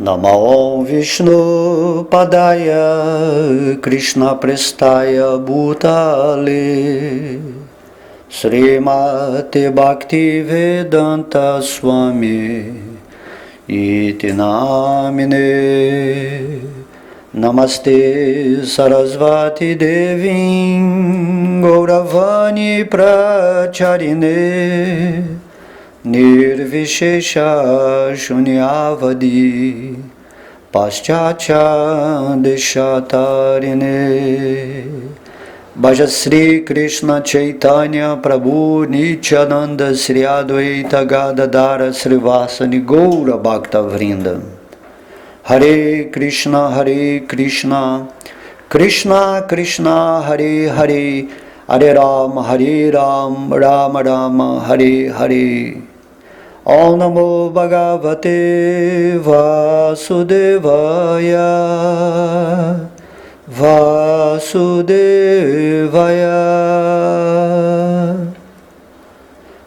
Namo Vishnu Padaya Krishna Prestaya Bhutale Srimate Bhakti Vedanta Swami Iti Namine Namaste Sarasvati Devim Gauravani Pracharine Nirvishesha Shunyavadi Paschatya Deshatarine Bhajasri Krishna Chaitanya Prabhu Nityananda Sri Advaita Gadadara Srivasani Gaura Bhakta Vrinda Hare Krishna Krishna Krishna Hare Hare Hare Ram Rama Rama Hare Hare Om Namo Bhagavate Vasudevaya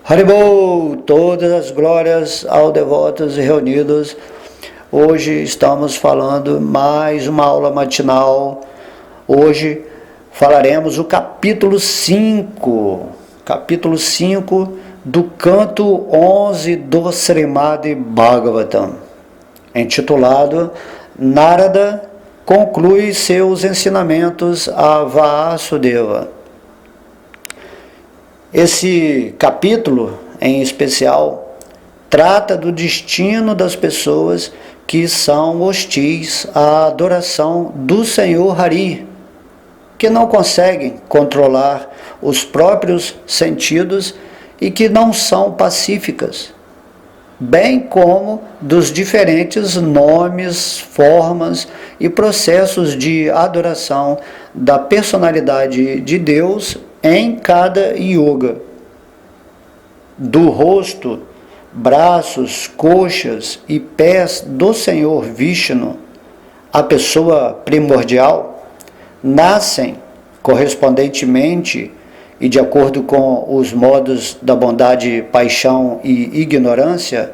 Haribol, todas as glórias aos devotos reunidos. Hoje estamos falando mais uma aula matinal. Hoje falaremos o capítulo 5 do canto 11 do Srimad Bhagavatam, intitulado Narada conclui seus ensinamentos a Vasudeva. Esse capítulo, em especial, trata do destino das pessoas que são hostis à adoração do Senhor Hari, que não conseguem controlar os próprios sentidos e que não são pacíficas, bem como dos diferentes nomes, formas e processos de adoração da personalidade de Deus em cada yoga. Do rosto, braços, coxas e pés do Senhor Vishnu, a pessoa primordial, nascem correspondentemente e de acordo com os modos da bondade, paixão e ignorância,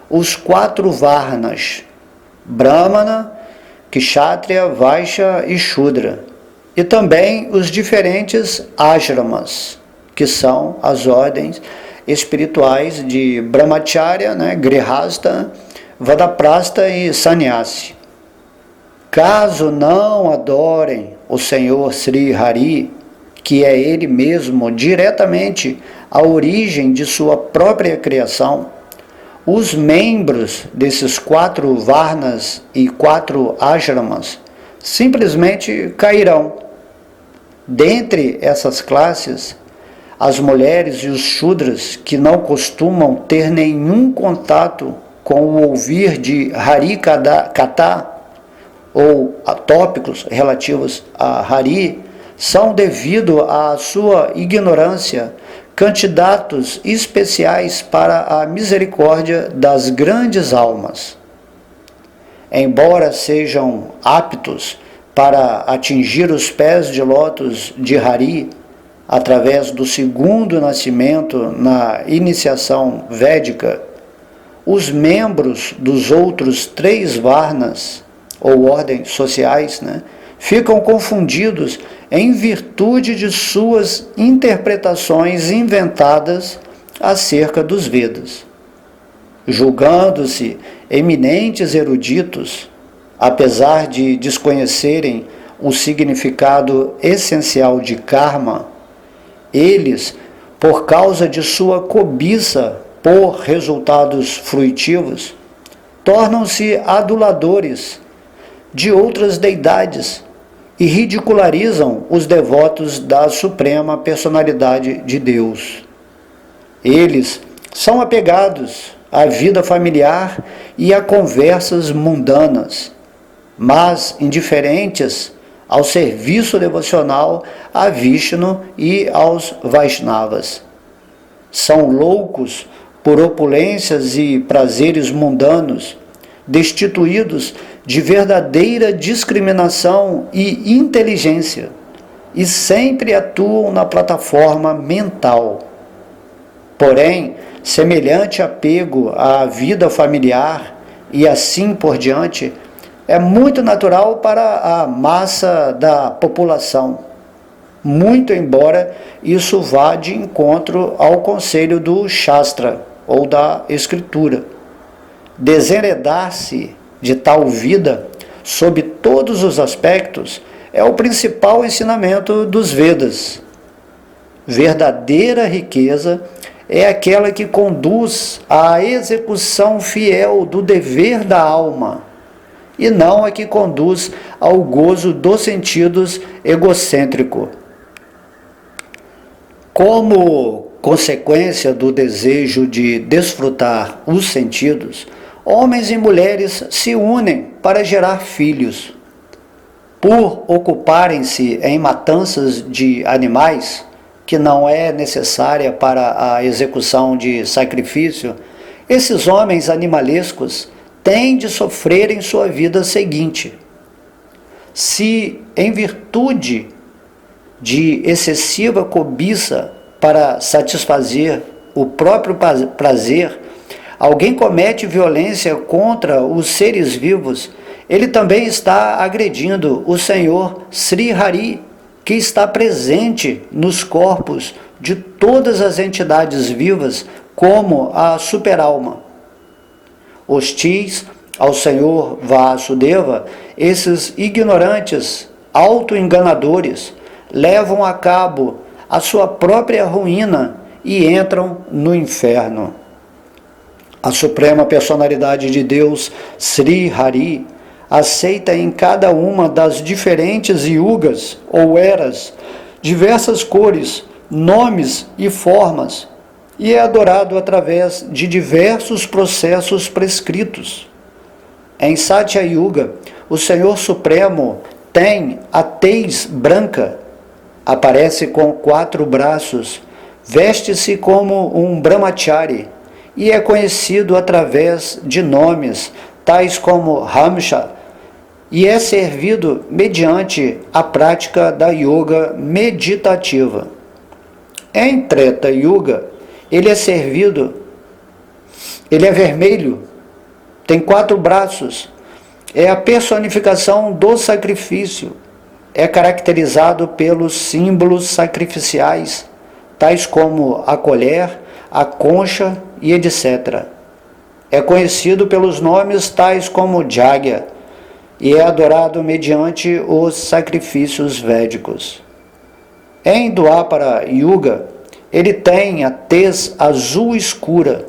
os 4 Varnas: Brahmana, Kshatriya, Vaishya e Shudra, e também os diferentes Ashramas, que são as ordens espirituais de Brahmacharya, Grihastha, Vanaprastha e Sannyasi. Caso não adorem o Senhor Sri Hari, que é Ele mesmo diretamente a origem de sua própria criação, os membros desses 4 Varnas e 4 Ashramas simplesmente cairão. Dentre essas classes, as mulheres e os Shudras que não costumam ter nenhum contato com o ouvir de Hari Katha ou tópicos relativos a Hari, são, devido à sua ignorância, candidatos especiais para a misericórdia das grandes almas. Embora sejam aptos para atingir os pés de lótus de Hari, através do segundo nascimento na iniciação védica, os membros dos outros 3 Varnas, ou ordens sociais, ficam confundidos em virtude de suas interpretações inventadas acerca dos Vedas. Julgando-se eminentes eruditos, apesar de desconhecerem o significado essencial de karma, eles, por causa de sua cobiça por resultados fruitivos, tornam-se aduladores de outras deidades e ridicularizam os devotos da Suprema Personalidade de Deus. Eles são apegados à vida familiar e a conversas mundanas, mas indiferentes ao serviço devocional a Vishnu e aos Vaishnavas. São loucos por opulências e prazeres mundanos, destituídos de verdadeira discriminação e inteligência, e sempre atuam na plataforma mental. Porém, semelhante apego à vida familiar e assim por diante, é muito natural para a massa da população, muito embora isso vá de encontro ao conselho do Shastra, ou da Escritura. Desenredar-se de tal vida, sob todos os aspectos, é o principal ensinamento dos Vedas. Verdadeira riqueza é aquela que conduz à execução fiel do dever da alma, e não a que conduz ao gozo dos sentidos egocêntrico. Como consequência do desejo de desfrutar os sentidos, homens e mulheres se unem para gerar filhos. Por ocuparem-se em matanças de animais, que não é necessária para a execução de sacrifício, esses homens animalescos têm de sofrer em sua vida seguinte. Se, em virtude de excessiva cobiça para satisfazer o próprio prazer, alguém comete violência contra os seres vivos, ele também está agredindo o Senhor Sri Hari, que está presente nos corpos de todas as entidades vivas como a superalma. Hostis ao Senhor Vasudeva, esses ignorantes, autoenganadores, levam a cabo a sua própria ruína e entram no inferno. A Suprema Personalidade de Deus, Sri Hari, aceita em cada uma das diferentes yugas ou eras diversas cores, nomes e formas, e é adorado através de diversos processos prescritos. Em Satya Yuga, o Senhor Supremo tem a tez branca, aparece com 4 braços, veste-se como um brahmachari e é conhecido através de nomes tais como Ramcha, e é servido mediante a prática da yoga meditativa. Em Treta Yuga, ele é vermelho, tem 4 braços, é a personificação do sacrifício, é caracterizado pelos símbolos sacrificiais, tais como a colher, a concha e etc. É conhecido pelos nomes tais como Jagya e é adorado mediante os sacrifícios védicos. Em Dwapara Yuga, ele tem a tez azul escura,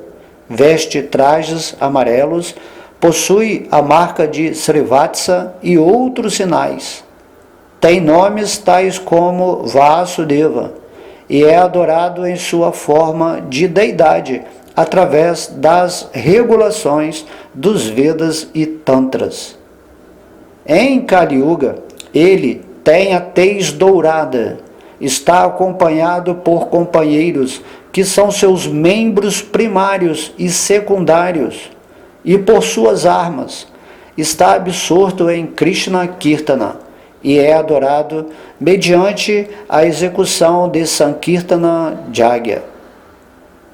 veste trajes amarelos, possui a marca de Srivatsa e outros sinais. Tem nomes tais como Vasudeva e é adorado em sua forma de deidade através das regulações dos Vedas e Tantras. Em Kali Yuga, ele tem a tez dourada, está acompanhado por companheiros que são seus membros primários e secundários, e por suas armas, está absorto em Krishna Kirtana e é adorado mediante a execução de Sankirtana Jagya.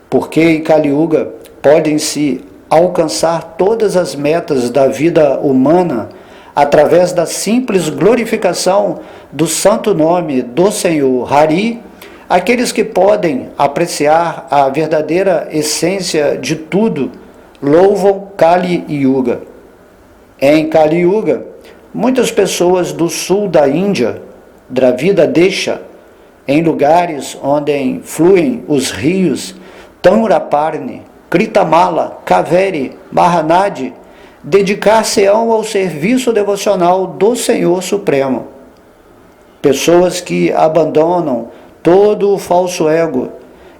Porque em Kali Yuga podem-se alcançar todas as metas da vida humana através da simples glorificação do santo nome do Senhor Hari, aqueles que podem apreciar a verdadeira essência de tudo, louvam Kali Yuga. Em Kali Yuga, muitas pessoas do sul da Índia, Dravida Desha, em lugares onde fluem os rios Tamraparni, Kritamala, Kaveri, Mahanadi, dedicar-se-ão ao serviço devocional do Senhor Supremo. Pessoas que abandonam todo o falso ego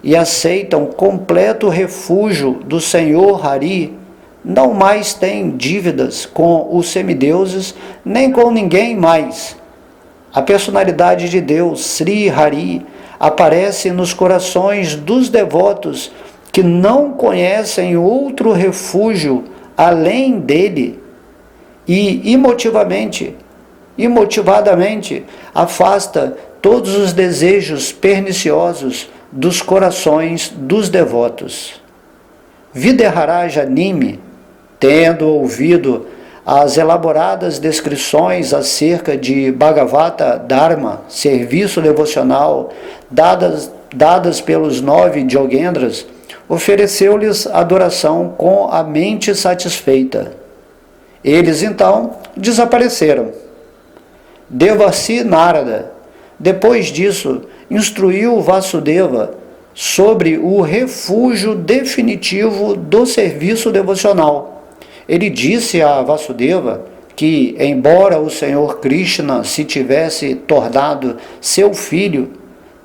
e aceitam completo refúgio do Senhor Hari, não mais têm dívidas com os semideuses, nem com ninguém mais. A personalidade de Deus, Sri Hari, aparece nos corações dos devotos que não conhecem outro refúgio além dele e imotivadamente afasta todos os desejos perniciosos dos corações dos devotos. Videharaja Nimi, tendo ouvido as elaboradas descrições acerca de Bhagavata Dharma, serviço devocional, dadas pelos 9 Yogendras, ofereceu-lhes adoração com a mente satisfeita. Eles então desapareceram. Devarsi Narada, depois disso, instruiu Vasudeva sobre o refúgio definitivo do serviço devocional. Ele disse a Vasudeva que, embora o Senhor Krishna se tivesse tornado seu filho,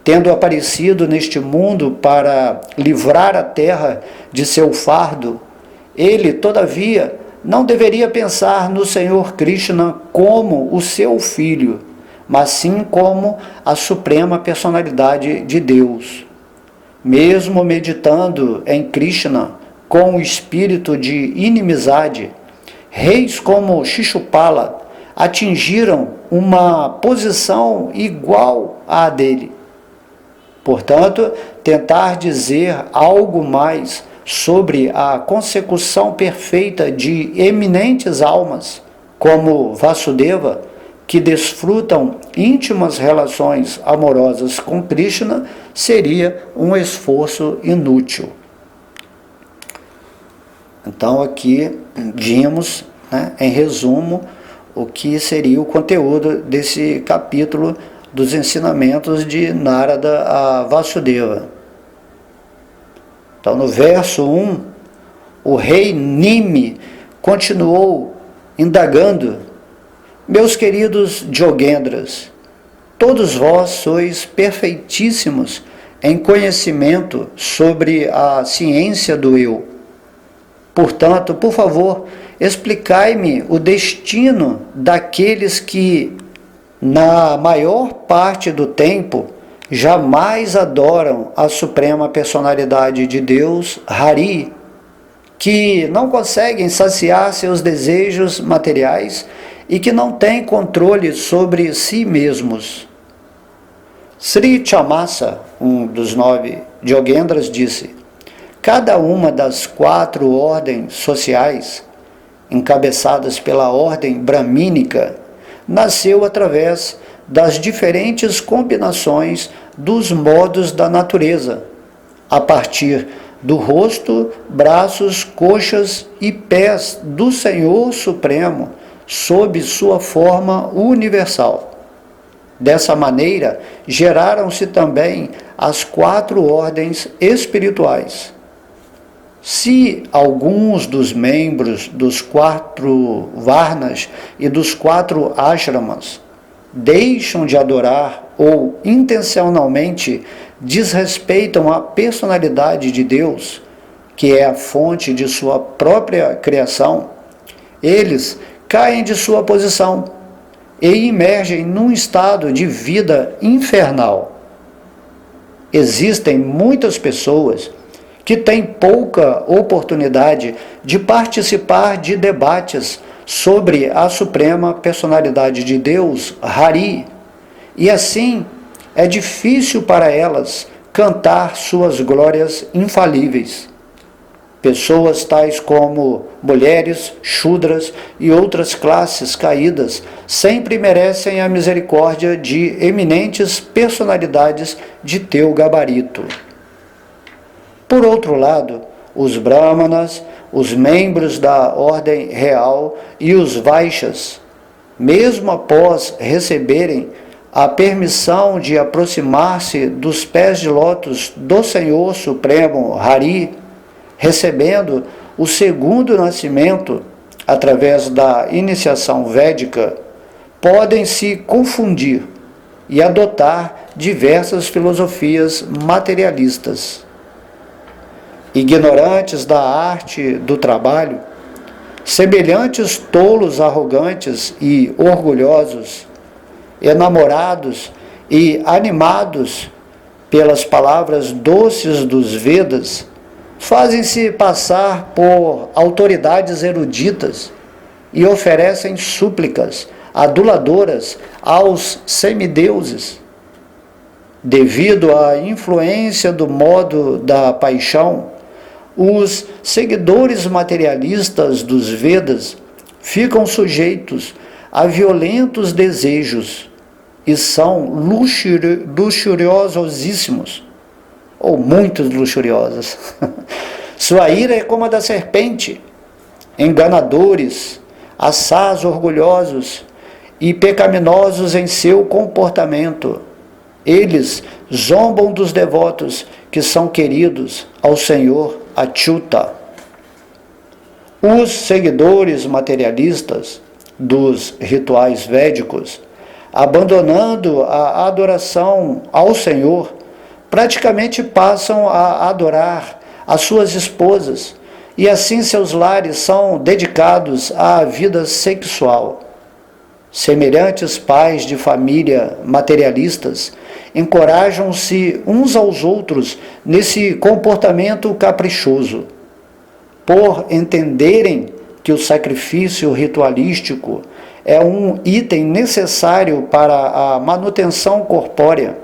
tendo aparecido neste mundo para livrar a terra de seu fardo, ele, todavia, não deveria pensar no Senhor Krishna como o seu filho, mas sim como a suprema personalidade de Deus. Mesmo meditando em Krishna com o espírito de inimizade, reis como Shishupala atingiram uma posição igual à dele. Portanto, tentar dizer algo mais sobre a consecução perfeita de eminentes almas, como Vasudeva, que desfrutam íntimas relações amorosas com Krishna, seria um esforço inútil. Então aqui vimos, em resumo, o que seria o conteúdo desse capítulo dos ensinamentos de Narada a Vasudeva. Então no verso 1, o rei Nimi continuou indagando: meus queridos Yogendras, todos vós sois perfeitíssimos em conhecimento sobre a ciência do eu. Portanto, por favor, explicai-me o destino daqueles que, na maior parte do tempo, jamais adoram a suprema personalidade de Deus, Hari, que não conseguem saciar seus desejos materiais e que não têm controle sobre si mesmos. Sri Chamasa, um dos 9 Yogendras, disse: cada uma das 4 ordens sociais, encabeçadas pela ordem bramínica, nasceu através das diferentes combinações dos modos da natureza, a partir do rosto, braços, coxas e pés do Senhor Supremo, sob sua forma universal. Dessa maneira, geraram-se também as 4 ordens espirituais. Se alguns dos membros dos 4 Varnas e dos 4 Ashramas deixam de adorar ou intencionalmente desrespeitam a personalidade de Deus, que é a fonte de sua própria criação, eles caem de sua posição e imergem num estado de vida infernal. Existem muitas pessoas que têm pouca oportunidade de participar de debates sobre a suprema personalidade de Deus, Hari, e assim é difícil para elas cantar suas glórias infalíveis. Pessoas tais como mulheres, shudras e outras classes caídas sempre merecem a misericórdia de eminentes personalidades de teu gabarito. Por outro lado, os brahmanas, os membros da ordem real e os vaixas, mesmo após receberem a permissão de aproximar-se dos pés de lótus do Senhor Supremo Hari, recebendo o segundo nascimento através da iniciação védica, podem se confundir e adotar diversas filosofias materialistas. Ignorantes da arte do trabalho, semelhantes tolos arrogantes e orgulhosos, enamorados e animados pelas palavras doces dos Vedas, fazem-se passar por autoridades eruditas e oferecem súplicas aduladoras aos semideuses. Devido à influência do modo da paixão, Os seguidores materialistas dos Vedas ficam sujeitos a violentos desejos e são luxuriosíssimos, ou muito luxuriosos. Sua ira é como a da serpente, enganadores, assaz orgulhosos e pecaminosos em seu comportamento. Eles zombam dos devotos que são queridos ao Senhor Achyuta. Os seguidores materialistas dos rituais védicos, abandonando a adoração ao Senhor, praticamente passam a adorar as suas esposas, e assim seus lares são dedicados à vida sexual. Semelhantes pais de família materialistas encorajam-se uns aos outros nesse comportamento caprichoso. Por entenderem que o sacrifício ritualístico é um item necessário para a manutenção corpórea,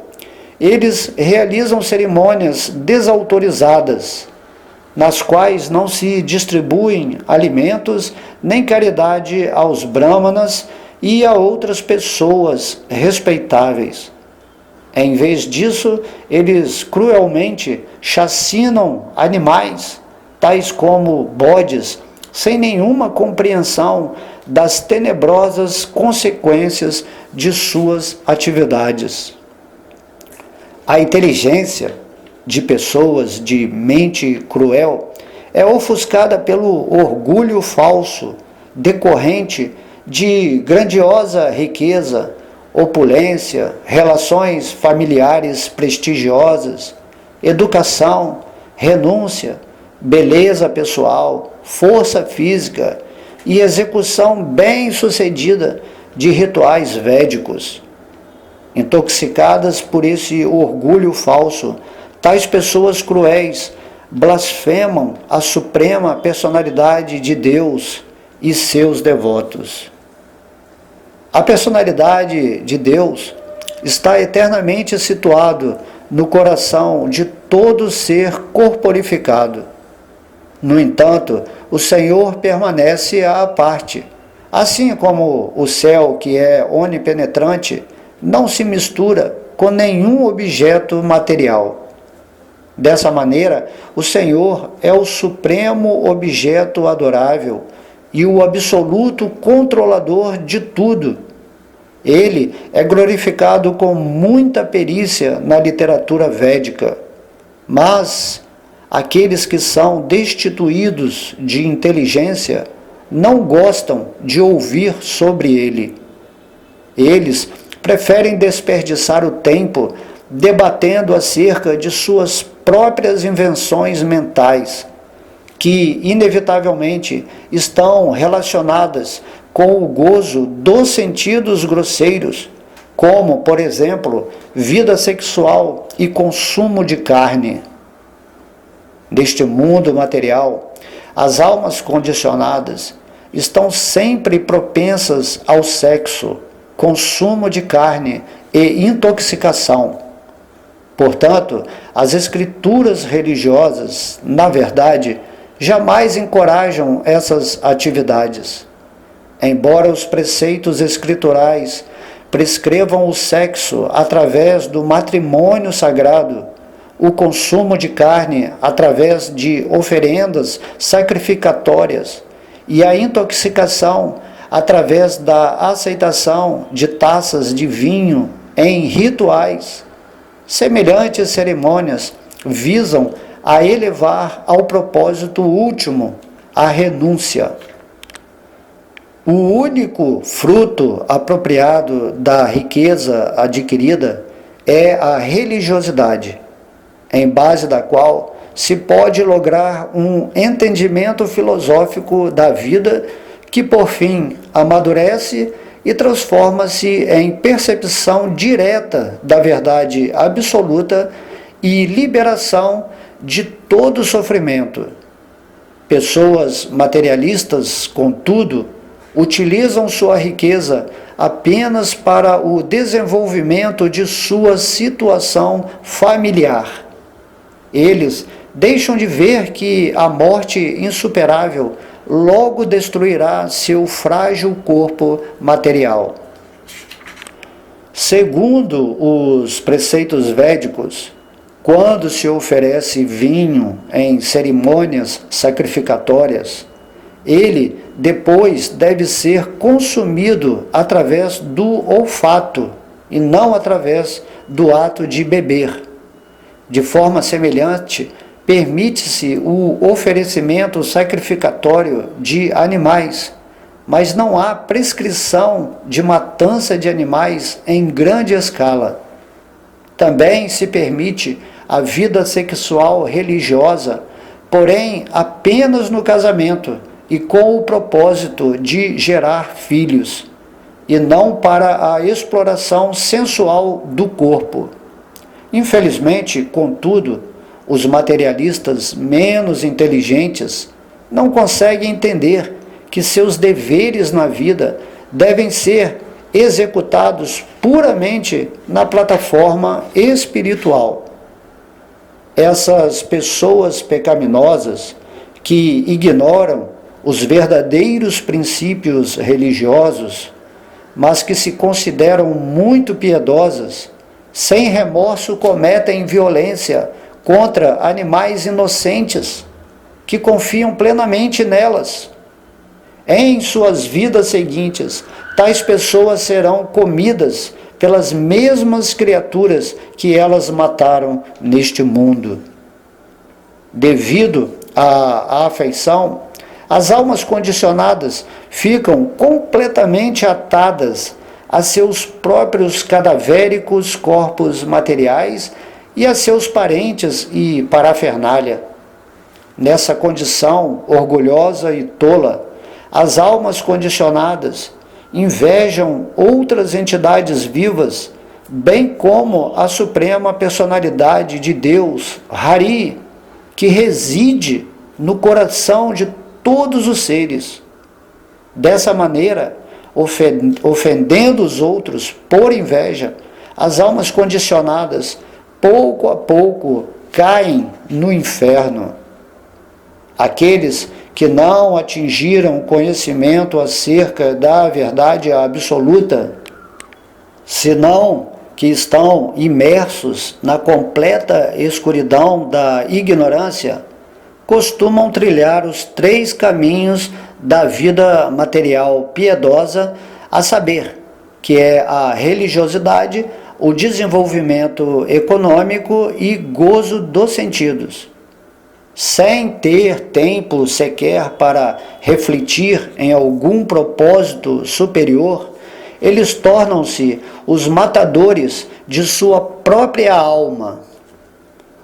eles realizam cerimônias desautorizadas, nas quais não se distribuem alimentos nem caridade aos brahmanas e a outras pessoas respeitáveis. Em vez disso, eles cruelmente chacinam animais, tais como bodes, sem nenhuma compreensão das tenebrosas consequências de suas atividades. A inteligência de pessoas de mente cruel é ofuscada pelo orgulho falso, decorrente de grandiosa riqueza, opulência, relações familiares prestigiosas, educação, renúncia, beleza pessoal, força física e execução bem-sucedida de rituais védicos. Intoxicadas por esse orgulho falso, tais pessoas cruéis blasfemam a suprema personalidade de Deus e seus devotos. A personalidade de Deus está eternamente situado no coração de todo ser corporificado. No entanto, o Senhor permanece à parte, assim como o céu, que é onipenetrante, não se mistura com nenhum objeto material. Dessa maneira, o Senhor é o supremo objeto adorável e o absoluto controlador de tudo. Ele é glorificado com muita perícia na literatura védica, mas aqueles que são destituídos de inteligência não gostam de ouvir sobre ele. Eles preferem desperdiçar o tempo debatendo acerca de suas próprias invenções mentais, que inevitavelmente estão relacionadas com o gozo dos sentidos grosseiros, como, por exemplo, vida sexual e consumo de carne. Neste mundo material, as almas condicionadas estão sempre propensas ao sexo, consumo de carne e intoxicação. Portanto, as escrituras religiosas, na verdade, jamais encorajam essas atividades. Embora os preceitos escriturais prescrevam o sexo através do matrimônio sagrado, o consumo de carne através de oferendas sacrificatórias e a intoxicação através da aceitação de taças de vinho em rituais. Semelhantes cerimônias visam a elevar ao propósito último, a renúncia. O único fruto apropriado da riqueza adquirida é a religiosidade, em base da qual se pode lograr um entendimento filosófico da vida que, por fim, amadurece e transforma-se em percepção direta da verdade absoluta e liberação de todo sofrimento. Pessoas materialistas, contudo, utilizam sua riqueza apenas para o desenvolvimento de sua situação familiar. Eles deixam de ver que a morte insuperável logo destruirá seu frágil corpo material. Segundo os preceitos védicos, quando se oferece vinho em cerimônias sacrificatórias, ele depois deve ser consumido através do olfato e não através do ato de beber. De forma semelhante, permite-se o oferecimento sacrificatório de animais, mas não há prescrição de matança de animais em grande escala. Também se permite a vida sexual religiosa, porém apenas no casamento e com o propósito de gerar filhos, e não para a exploração sensual do corpo. Infelizmente, contudo, os materialistas menos inteligentes não conseguem entender que seus deveres na vida devem ser executados puramente na plataforma espiritual. Essas pessoas pecaminosas que ignoram os verdadeiros princípios religiosos, mas que se consideram muito piedosas, sem remorso cometem violência contra animais inocentes que confiam plenamente nelas. Em suas vidas seguintes, tais pessoas serão comidas pelas mesmas criaturas que elas mataram neste mundo. Devido à afeição, as almas condicionadas ficam completamente atadas a seus próprios cadavéricos corpos materiais e a seus parentes e parafernália. Nessa condição orgulhosa e tola, as almas condicionadas invejam outras entidades vivas, bem como a suprema personalidade de Deus, Hari, que reside no coração de todos os seres. Dessa maneira, ofendendo os outros por inveja, as almas condicionadas, pouco a pouco, caem no inferno. Aqueles que não atingiram conhecimento acerca da verdade absoluta, senão que estão imersos na completa escuridão da ignorância, costumam trilhar os 3 caminhos da vida material piedosa, a saber, que é a religiosidade, o desenvolvimento econômico e gozo dos sentidos. Sem ter tempo sequer para refletir em algum propósito superior, eles tornam-se os matadores de sua própria alma.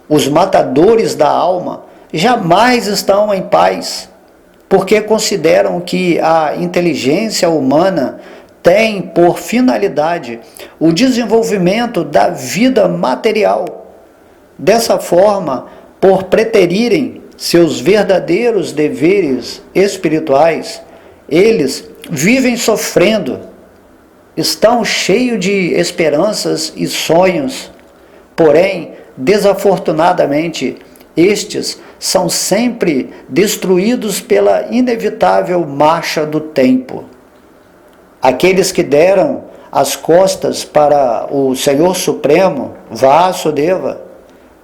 Os matadores da alma jamais estão em paz, porque consideram que a inteligência humana tem por finalidade o desenvolvimento da vida material. Dessa forma, por preterirem seus verdadeiros deveres espirituais, eles vivem sofrendo, estão cheios de esperanças e sonhos, porém, desafortunadamente, estes são sempre destruídos pela inevitável marcha do tempo. Aqueles que deram as costas para o Senhor Supremo, Vasudeva,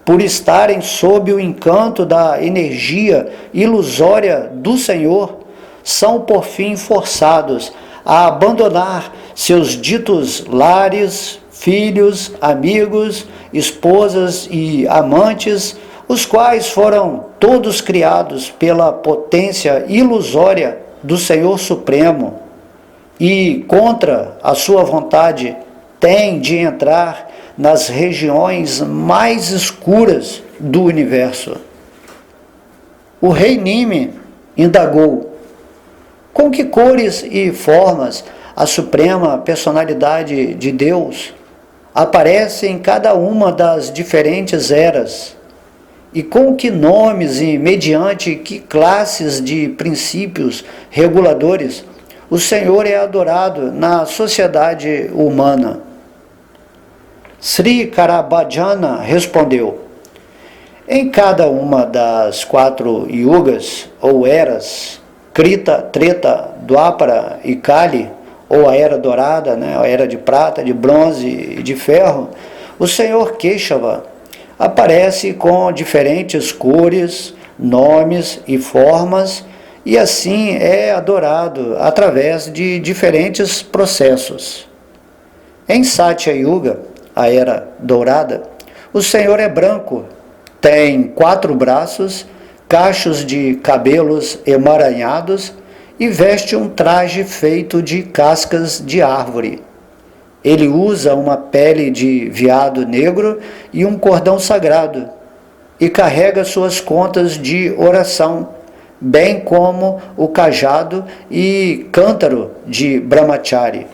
por estarem sob o encanto da energia ilusória do Senhor, são por fim forçados a abandonar seus ditos lares, filhos, amigos, esposas e amantes, os quais foram todos criados pela potência ilusória do Senhor Supremo, e contra a sua vontade têm de entrar nas regiões mais escuras do universo. O rei Nime indagou: com que cores e formas a suprema personalidade de Deus aparece em cada uma das diferentes eras? E com que nomes e mediante que classes de princípios reguladores o Senhor é adorado na sociedade humana? Sri Karabhajana respondeu: Em cada uma das 4 yugas, ou eras, Krita, Treta, Dwapara e Kali, ou a Era Dourada, a Era de Prata, de Bronze e de Ferro, o Senhor Keshava aparece com diferentes cores, nomes e formas, e assim é adorado através de diferentes processos. Em Satya Yuga, a Era Dourada, o Senhor é branco, tem 4 braços, cachos de cabelos emaranhados e veste um traje feito de cascas de árvore. Ele usa uma pele de veado negro e um cordão sagrado, e carrega suas contas de oração, bem como o cajado e cântaro de Brahmachari.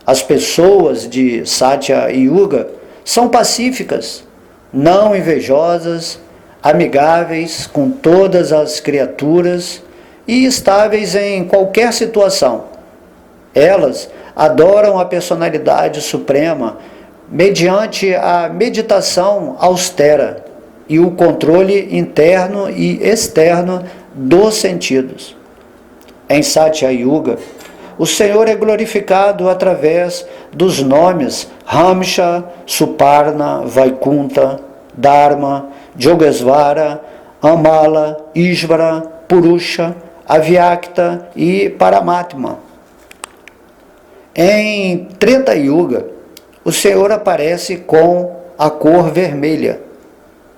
As pessoas de Satya Yuga são pacíficas, não invejosas, amigáveis com todas as criaturas e estáveis em qualquer situação. Elas adoram a personalidade suprema mediante a meditação austera e o controle interno e externo dos sentidos. Em Satya Yuga, o Senhor é glorificado através dos nomes Ramsha, Suparna, Vaikunta, Dharma, Yogesvara, Amala, Ishvara, Purusha, Avyakta e Paramatma. Em Treta Yuga, o Senhor aparece com a cor vermelha.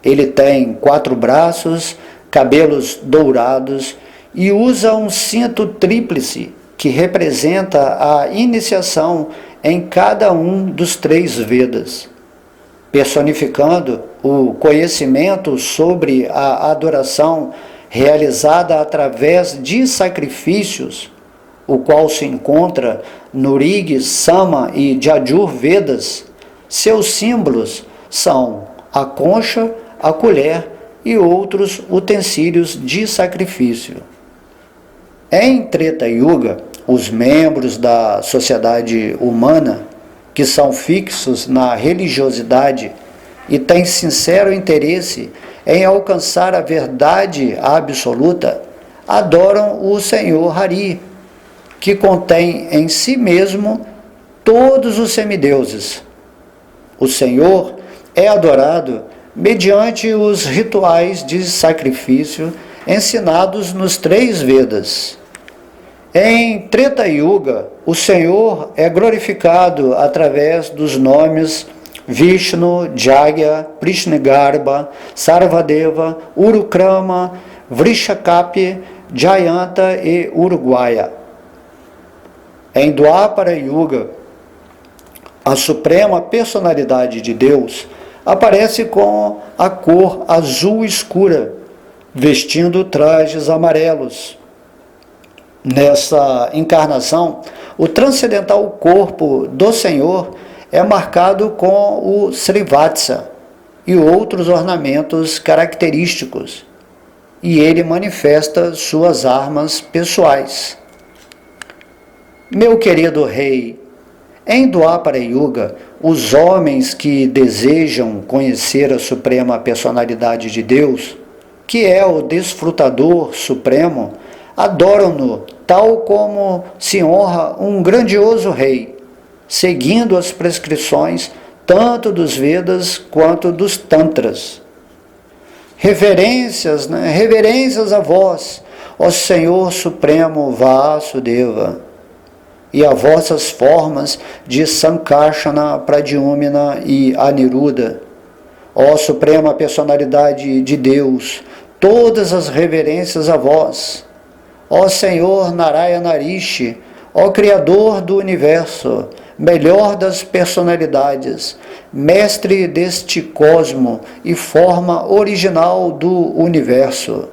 Ele tem 4 braços, cabelos dourados e usa um cinto tríplice que representa a iniciação em cada um dos 3 Vedas, personificando o conhecimento sobre a adoração realizada através de sacrifícios, o qual se encontra no Rig, Sama e Jajur Vedas. Seus símbolos são a concha, a colher e outros utensílios de sacrifício. Em Treta Yuga, os membros da sociedade humana, que são fixos na religiosidade e têm sincero interesse em alcançar a verdade absoluta, adoram o Senhor Hari, que contém em si mesmo todos os semideuses. O Senhor é adorado mediante os rituais de sacrifício ensinados nos 3 Vedas. Em Treta Yuga, o Senhor é glorificado através dos nomes Vishnu, Jagya, Prishnagarbha, Sarvadeva, Urukrama, Vrishakapi, Jayanta e Urugvaya. Em Dwapara Yuga, a suprema personalidade de Deus aparece com a cor azul escura, vestindo trajes amarelos. Nessa encarnação, o transcendental corpo do Senhor é marcado com o Srivatsa e outros ornamentos característicos, e ele manifesta suas armas pessoais. Meu querido rei, em Dwapara Yuga, os homens que desejam conhecer a suprema personalidade de Deus, que é o desfrutador supremo, adoram-no tal como se honra um grandioso rei, seguindo as prescrições tanto dos Vedas quanto dos Tantras. Reverências a vós, ó Senhor Supremo Vasudeva, e a vossas formas de Sankarsana, Pradyumna e Aniruddha. Ó Suprema Personalidade de Deus, todas as reverências a vós. Ó Senhor Narayana Rishi, ó Criador do Universo, melhor das personalidades, mestre deste cosmo e forma original do Universo.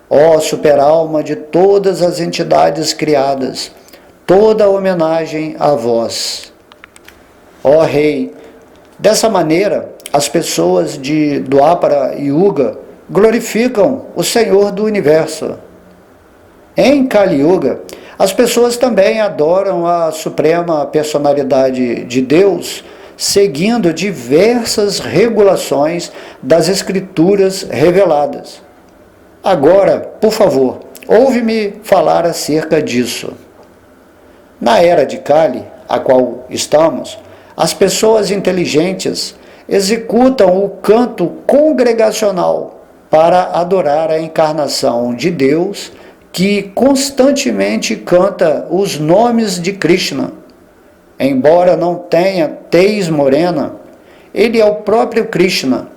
Ó superalma de todas as entidades criadas, toda homenagem a vós. Ó Rei, dessa maneira, as pessoas de Dwapara Yuga glorificam o Senhor do Universo. Em Kali Yuga, as pessoas também adoram a suprema personalidade de Deus, seguindo diversas regulações das Escrituras reveladas. Agora, por favor, ouve-me falar acerca disso. Na era de Kali, a qual estamos, as pessoas inteligentes executam o canto congregacional para adorar a encarnação de Deus, que constantemente canta os nomes de Krishna. Embora não tenha tez morena, ele é o próprio Krishna.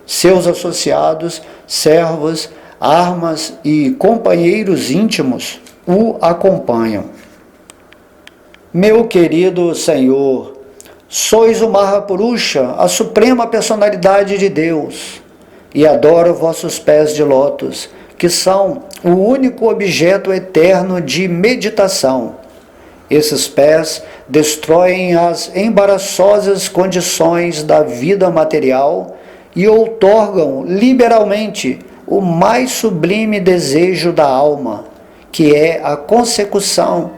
Seus associados, servos, armas e companheiros íntimos o acompanham. Meu querido Senhor, sois o Mahapurusha, a suprema personalidade de Deus, e adoro vossos pés de lótus, que são o único objeto eterno de meditação. Esses pés destroem as embaraçosas condições da vida material e outorgam liberalmente o mais sublime desejo da alma, que é a consecução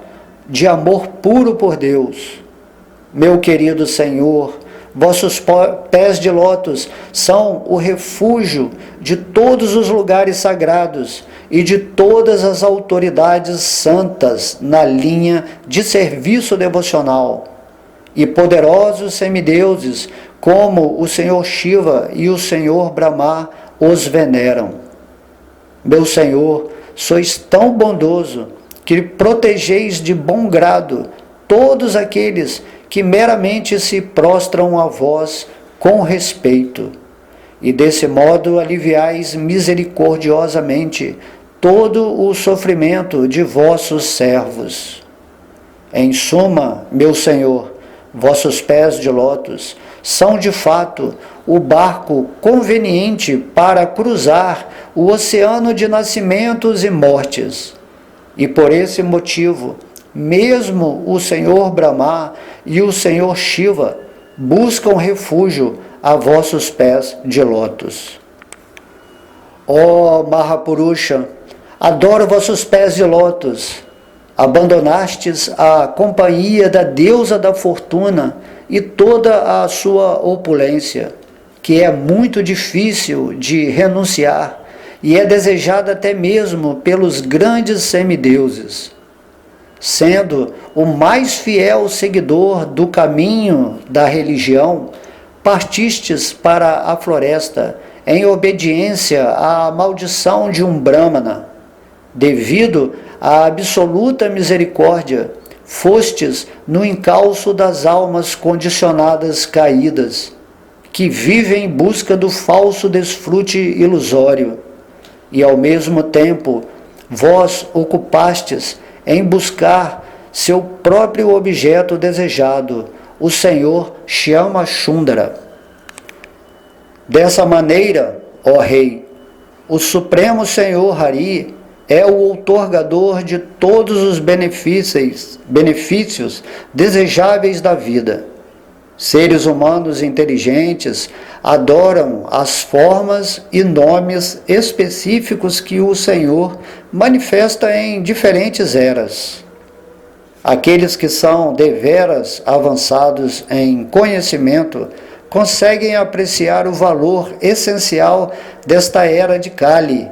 de amor puro por Deus. Meu querido Senhor, vossos pés de lótus são o refúgio de todos os lugares sagrados e de todas as autoridades santas na linha de serviço devocional. E poderosos semideuses, como o Senhor Shiva e o Senhor Brahma, os veneram. Meu Senhor, sois tão bondoso que protegeis de bom grado todos aqueles que meramente se prostram a vós com respeito, e desse modo aliviais misericordiosamente todo o sofrimento de vossos servos. Em suma, meu Senhor, vossos pés de lótus são de fato o barco conveniente para cruzar o oceano de nascimentos e mortes. E por esse motivo, mesmo o Senhor Brahma e o Senhor Shiva buscam refúgio a vossos pés de lótus. Ó Mahapurusha, adoro vossos pés de lótus. Abandonastes a companhia da deusa da fortuna e toda a sua opulência, que é muito difícil de renunciar e é desejada até mesmo pelos grandes semideuses. Sendo o mais fiel seguidor do caminho da religião, partistes para a floresta em obediência à maldição de um Brahmana. Devido à absoluta misericórdia, fostes no encalço das almas condicionadas caídas, que vivem em busca do falso desfrute ilusório, e ao mesmo tempo vós ocupastes em buscar seu próprio objeto desejado, o Senhor Shyamachundara. Dessa maneira, ó Rei, o Supremo Senhor Hari é o outorgador de todos os benefícios desejáveis da vida. Seres humanos inteligentes adoram as formas e nomes específicos que o Senhor manifesta em diferentes eras. Aqueles que são deveras avançados em conhecimento conseguem apreciar o valor essencial desta era de Kali.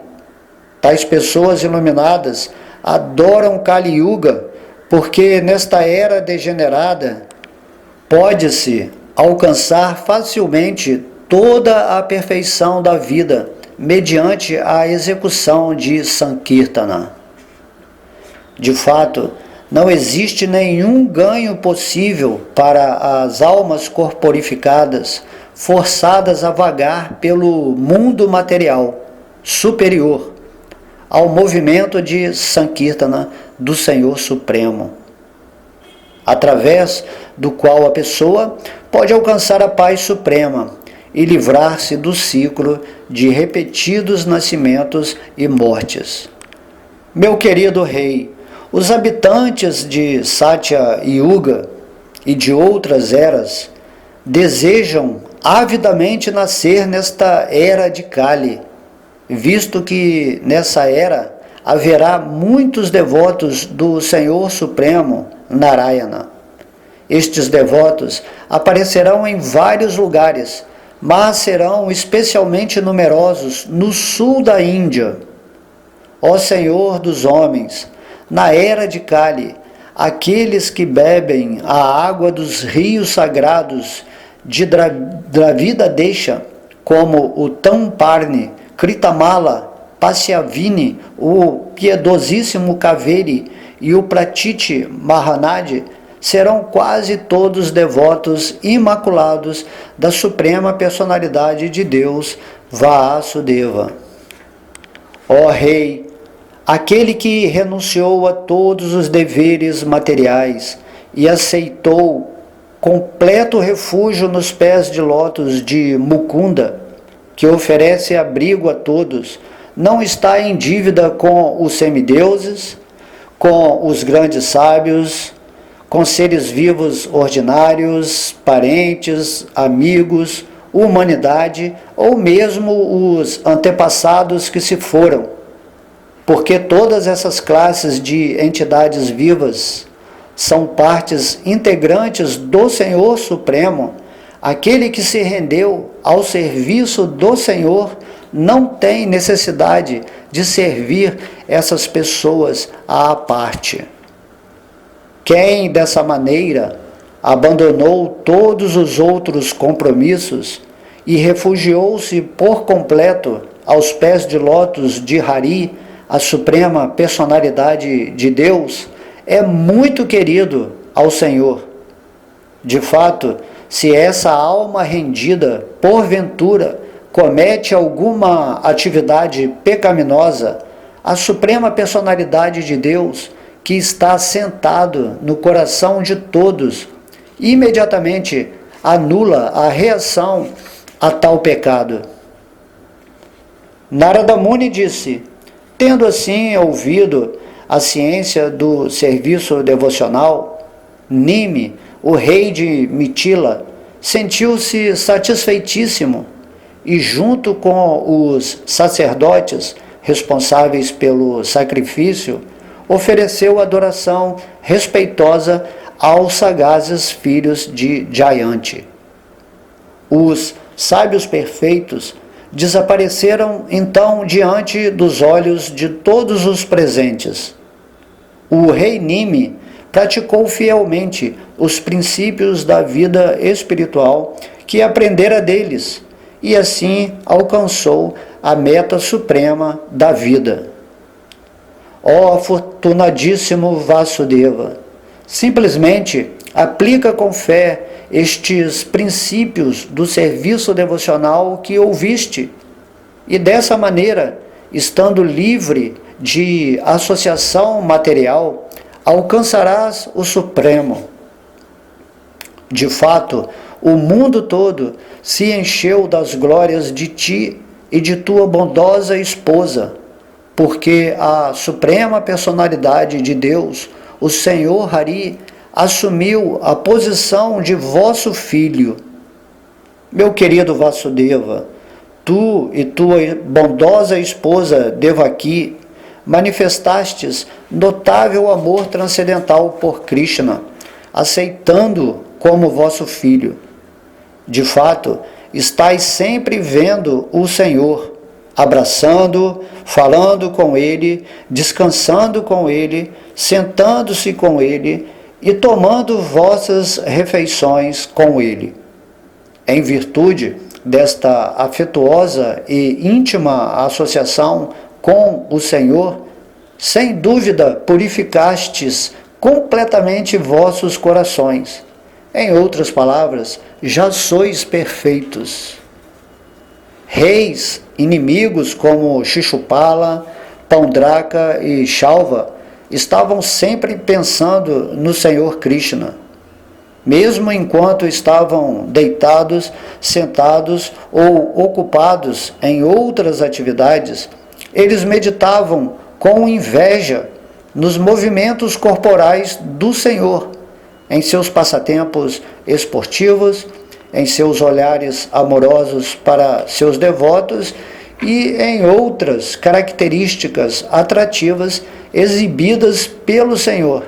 Tais pessoas iluminadas adoram Kali Yuga, porque nesta era degenerada pode-se alcançar facilmente toda a perfeição da vida mediante a execução de Sankirtana. De fato, não existe nenhum ganho possível para as almas corporificadas forçadas a vagar pelo mundo material superior ao movimento de Sankirtana do Senhor Supremo, através do qual a pessoa pode alcançar a paz suprema e livrar-se do ciclo de repetidos nascimentos e mortes. Meu querido Rei, os habitantes de Satya Yuga e de outras eras desejam avidamente nascer nesta era de Kali, visto que nessa era haverá muitos devotos do Senhor Supremo, Narayana. Estes devotos aparecerão em vários lugares, mas serão especialmente numerosos no sul da Índia. Ó Senhor dos homens, na era de Kali, aqueles que bebem a água dos rios sagrados de Dravida Desha, como o Tamparni, Kritamala, Pasyavini, o piedosíssimo Kaveri e o Pratiti Mahanadi, serão quase todos devotos imaculados da Suprema Personalidade de Deus, Vasudeva. Ó Rei, aquele que renunciou a todos os deveres materiais e aceitou completo refúgio nos pés de lótus de Mukunda, que oferece abrigo a todos, não está em dívida com os semideuses, com os grandes sábios, com seres vivos ordinários, parentes, amigos, humanidade ou mesmo os antepassados que se foram, porque todas essas classes de entidades vivas são partes integrantes do Senhor Supremo. Aquele que se rendeu ao serviço do Senhor não tem necessidade de servir essas pessoas à parte. Quem, dessa maneira, abandonou todos os outros compromissos e refugiou-se por completo aos pés de lótus de Hari, a Suprema Personalidade de Deus, é muito querido ao Senhor. De fato, se essa alma rendida, porventura, comete alguma atividade pecaminosa, a Suprema Personalidade de Deus, que está sentado no coração de todos, imediatamente anula a reação a tal pecado. Narada Muni disse: tendo assim ouvido a ciência do serviço devocional, Nimi, o rei de Mitila, sentiu-se satisfeitíssimo e, junto com os sacerdotes responsáveis pelo sacrifício, ofereceu adoração respeitosa aos sagazes filhos de Jayanti. Os sábios perfeitos desapareceram então diante dos olhos de todos os presentes. O rei Nimi praticou fielmente os princípios da vida espiritual que aprendera deles e assim alcançou a meta suprema da vida. Ó afortunadíssimo Vasudeva, simplesmente aplica com fé estes princípios do serviço devocional que ouviste, e dessa maneira, estando livre de associação material, alcançarás o Supremo. De fato, o mundo todo se encheu das glórias de ti e de tua bondosa esposa, porque a Suprema Personalidade de Deus, o Senhor Hari, assumiu a posição de vosso filho. Meu querido Vasudeva, tu e tua bondosa esposa Devaki manifestastes notável amor transcendental por Krishna, aceitando-o como vosso filho. De fato, estais sempre vendo o Senhor, abraçando, falando com Ele, descansando com Ele, sentando-se com Ele e tomando vossas refeições com Ele. Em virtude desta afetuosa e íntima associação com o Senhor, sem dúvida purificastes completamente vossos corações. Em outras palavras, já sois perfeitos. Reis inimigos como Shishupala, Paundraka e Shalva estavam sempre pensando no Senhor Krishna. Mesmo enquanto estavam deitados, sentados ou ocupados em outras atividades, eles meditavam com inveja nos movimentos corporais do Senhor, em seus passatempos esportivos, em seus olhares amorosos para seus devotos e em outras características atrativas exibidas pelo Senhor.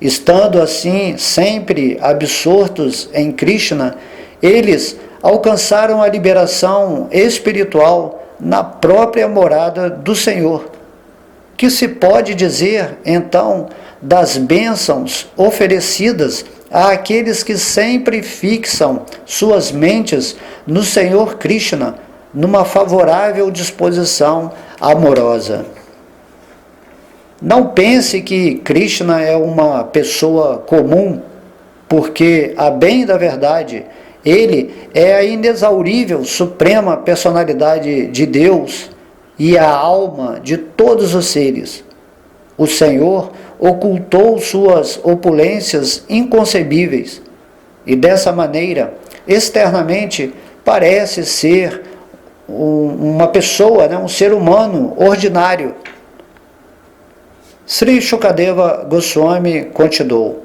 Estando assim sempre absortos em Krishna, eles alcançaram a liberação espiritual na própria morada do Senhor. Que se pode dizer, então, das bênçãos oferecidas àqueles que sempre fixam suas mentes no Senhor Krishna, numa favorável disposição amorosa? Não pense que Krishna é uma pessoa comum, porque, a bem da verdade, ele é a inexaurível suprema personalidade de Deus e a alma de todos os seres. O Senhor ocultou suas opulências inconcebíveis e, dessa maneira, externamente parece ser uma pessoa, um ser humano ordinário. Sri Shukadeva Goswami continuou: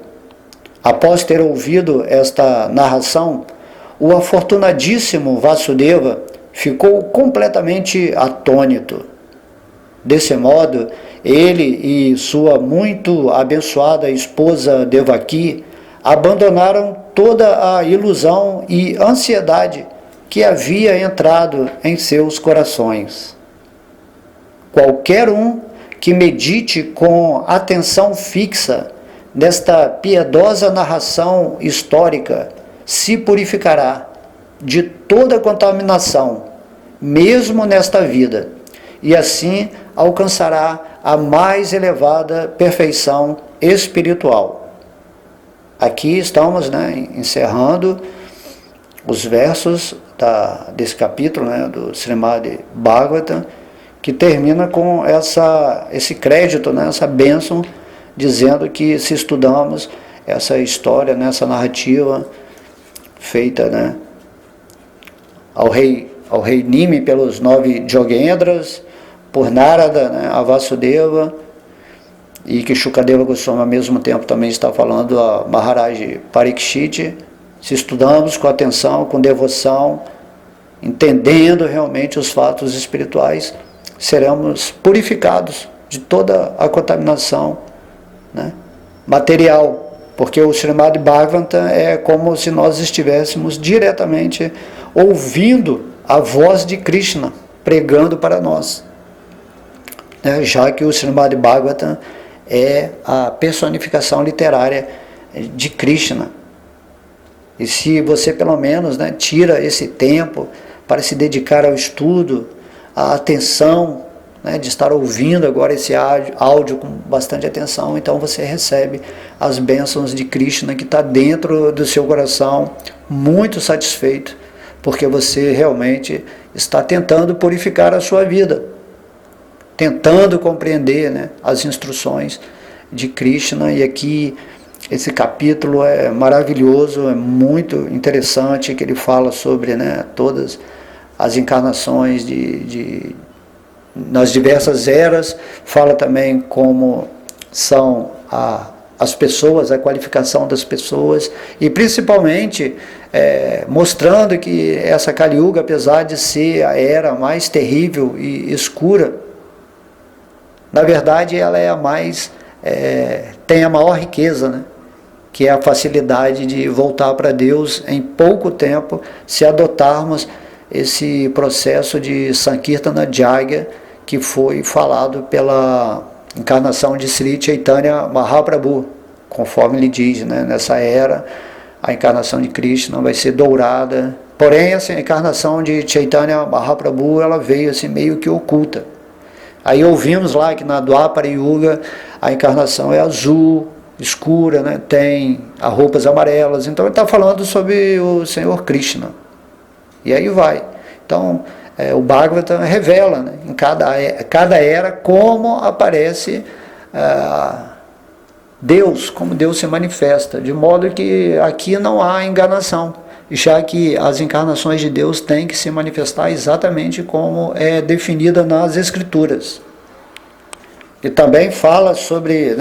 após ter ouvido esta narração, o afortunadíssimo Vasudeva ficou completamente atônito. Desse modo, ele e sua muito abençoada esposa Devaki abandonaram toda a ilusão e ansiedade que havia entrado em seus corações. Qualquer um que medite com atenção fixa nesta piedosa narração histórica se purificará de toda contaminação, mesmo nesta vida, e assim alcançará a mais elevada perfeição espiritual. Aqui estamos encerrando os versos desse capítulo do Srimad Bhagavatam, que termina com esse crédito, essa bênção, dizendo que se estudamos essa história, essa narrativa feita ao rei Nimi pelos 9 Yogendras, por Narada, a Vasudeva, e que Shukadeva Goswami ao mesmo tempo também está falando a Maharaj Parikshit. Se estudamos com atenção, com devoção, entendendo realmente os fatos espirituais, seremos purificados de toda a contaminação material, porque o Srimad Bhagavatam é como se nós estivéssemos diretamente ouvindo a voz de Krishna pregando para nós, já que o Srimad Bhagavatam é a personificação literária de Krishna. E se você pelo menos tira esse tempo para se dedicar ao estudo, à atenção, de estar ouvindo agora esse áudio com bastante atenção, então você recebe as bênçãos de Krishna que está dentro do seu coração, muito satisfeito, porque você realmente está tentando purificar a sua vida, tentando compreender as instruções de Krishna. E aqui esse capítulo é maravilhoso, é muito interessante, que ele fala sobre todas as encarnações nas diversas eras, fala também como são as pessoas, a qualificação das pessoas, e principalmente mostrando que essa Kali Yuga, apesar de ser a era mais terrível e escura, na verdade ela é a mais, tem a maior riqueza, que é a facilidade de voltar para Deus em pouco tempo, se adotarmos esse processo de Sankirtana Jagya, que foi falado pela encarnação de Sri Chaitanya Mahaprabhu, conforme ele diz, nessa era a encarnação de Krishna vai ser dourada, porém essa encarnação de Chaitanya Mahaprabhu, ela veio assim meio que oculta. Aí ouvimos lá que na Dwapara Yuga a encarnação é azul, escura, tem as roupas amarelas, então ele está falando sobre o Senhor Krishna. E aí vai. Então, o Bhagavatam revela em cada era como aparece Deus, como Deus se manifesta, de modo que aqui não há enganação, já que as encarnações de Deus têm que se manifestar exatamente como é definida nas Escrituras. E também fala sobre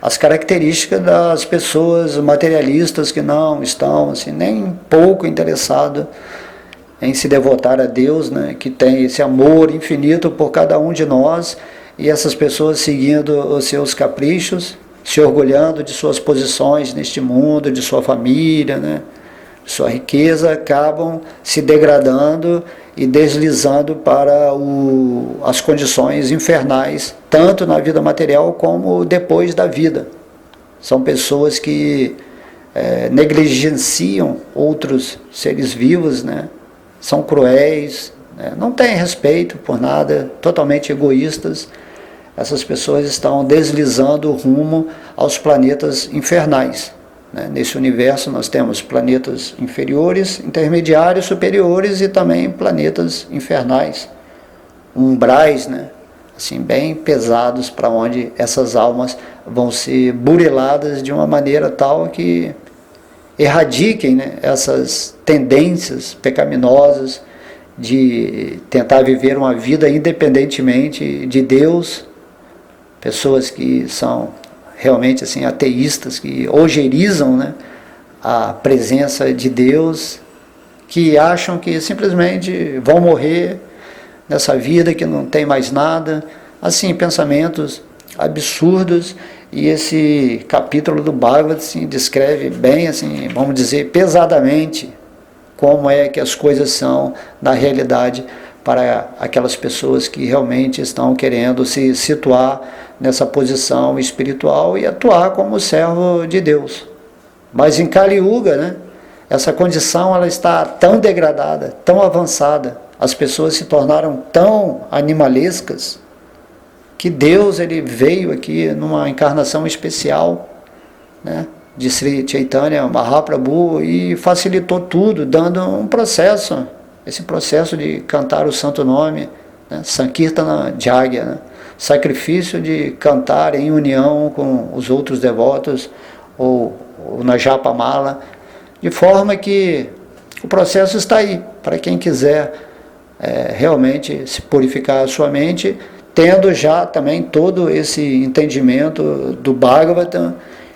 as características das pessoas materialistas que não estão assim, nem um pouco interessadas em se devotar a Deus, que tem esse amor infinito por cada um de nós, e essas pessoas seguindo os seus caprichos, se orgulhando de suas posições neste mundo, de sua família, né, de sua riqueza, acabam se degradando e deslizando para as condições infernais, tanto na vida material como depois da vida. São pessoas que negligenciam outros seres vivos, né? São cruéis, né? Não têm respeito por nada, totalmente egoístas. Essas pessoas estão deslizando rumo aos planetas infernais, né? Nesse universo nós temos planetas inferiores, intermediários, superiores e também planetas infernais, umbrais, né? Assim, bem pesados, para onde essas almas vão ser buriladas de uma maneira tal que erradiquem, né, essas tendências pecaminosas de tentar viver uma vida independentemente de Deus. Pessoas que são realmente assim, ateístas, que ojeirizam, né, a presença de Deus, que acham que simplesmente vão morrer nessa vida, que não tem mais nada, assim, pensamentos absurdos. E esse capítulo do Bhagavad assim, descreve bem, assim, vamos dizer, pesadamente, como é que as coisas são na realidade para aquelas pessoas que realmente estão querendo se situar nessa posição espiritual e atuar como servo de Deus. Mas em Kali Yuga, né, essa condição ela está tão degradada, tão avançada, as pessoas se tornaram tão animalescas, que Deus ele veio aqui numa encarnação especial, né, de Sri Chaitanya Mahaprabhu, e facilitou tudo, dando um processo, esse processo de cantar o santo nome, né, Sankirtana Jagya, né, sacrifício de cantar em união com os outros devotos, ou na Japa Mala, de forma que o processo está aí, para quem quiser realmente se purificar a sua mente, tendo já também todo esse entendimento do Bhagavatam.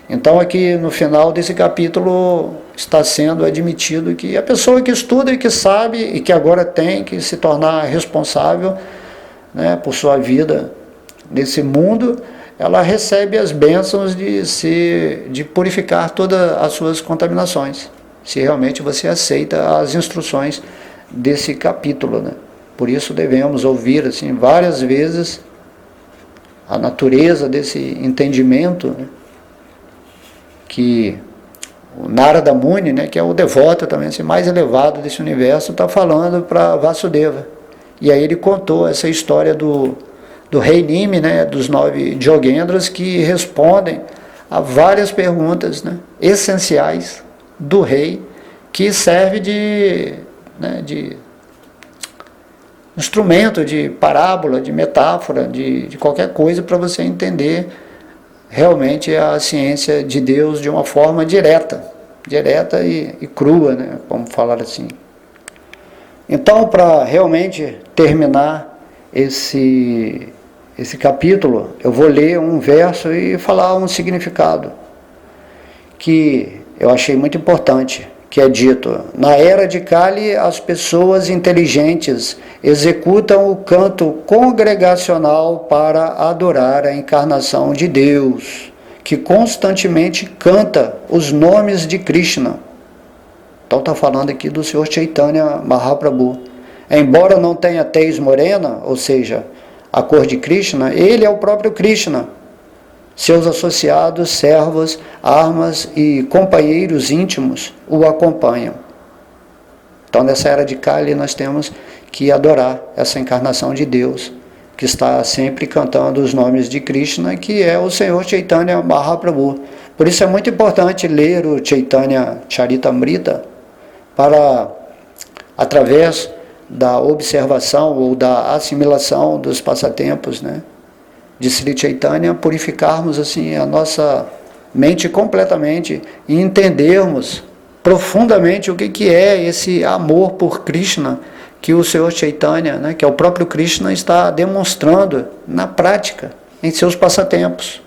Então aqui no final desse capítulo está sendo admitido que a pessoa que estuda e que sabe e que agora tem que se tornar responsável, né, por sua vida nesse mundo, ela recebe as bênçãos de purificar todas as suas contaminações, se realmente você aceita as instruções desse capítulo, né? Por isso devemos ouvir assim várias vezes a natureza desse entendimento, né, que o Narada Muni, né, que é o devoto também assim, mais elevado desse universo, está falando para Vasudeva. E aí ele contou essa história do rei Nimi, né, dos 9 Jogendras, que respondem a várias perguntas, né, essenciais do rei, que serve de instrumento, de parábola, de metáfora, de qualquer coisa para você entender realmente a ciência de Deus de uma forma direta e crua, né, vamos falar assim. Então, para realmente terminar esse capítulo, eu vou ler um verso e falar um significado que eu achei muito importante, que é dito: na era de Kali, as pessoas inteligentes executam o canto congregacional para adorar a encarnação de Deus, que constantemente canta os nomes de Krishna. Então está falando aqui do Senhor Chaitanya Mahaprabhu. Embora não tenha tez morena, ou seja, a cor de Krishna, ele é o próprio Krishna. Seus associados, servos, armas e companheiros íntimos o acompanham. Então, nessa era de Kali, nós temos que adorar essa encarnação de Deus, que está sempre cantando os nomes de Krishna, que é o Senhor Chaitanya Mahaprabhu. Por isso é muito importante ler o Chaitanya Charitamrita para, através da observação ou da assimilação dos passatempos, né, de Sri Chaitanya, purificarmos assim a nossa mente completamente e entendermos profundamente o que é esse amor por Krishna que o Senhor Chaitanya, né, que é o próprio Krishna, está demonstrando na prática, em seus passatempos.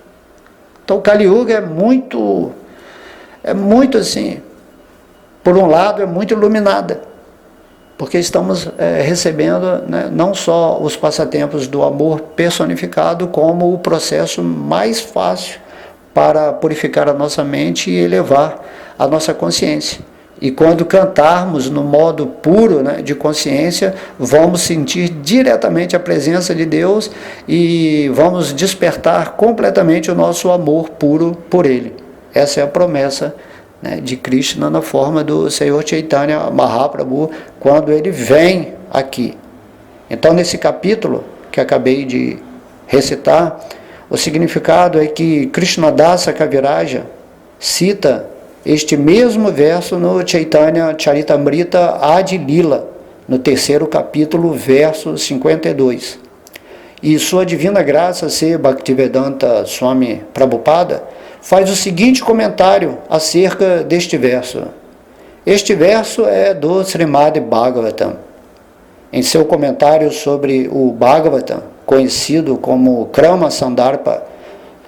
Então o Kali Yuga é muito assim, por um lado é muito iluminada, porque estamos recebendo, né, não só os passatempos do amor personificado, como o processo mais fácil para purificar a nossa mente e elevar a nossa consciência. E quando cantarmos no modo puro, né, de consciência, vamos sentir diretamente a presença de Deus e vamos despertar completamente o nosso amor puro por Ele. Essa é a promessa, né, de Krishna na forma do Senhor Chaitanya Mahaprabhu, quando ele vem aqui. Então, nesse capítulo que acabei de recitar, o significado é que Krishnadasa Kaviraja cita este mesmo verso no Chaitanya Charitamrita Adi Lila, no 3º capítulo, verso 52. E Sua Divina Graça, Sri Bhaktivedanta Swami Prabhupada, faz o seguinte comentário acerca deste verso. Este verso é do Srimad Bhagavatam. Em seu comentário sobre o Bhagavatam, conhecido como Krama Sandarpa,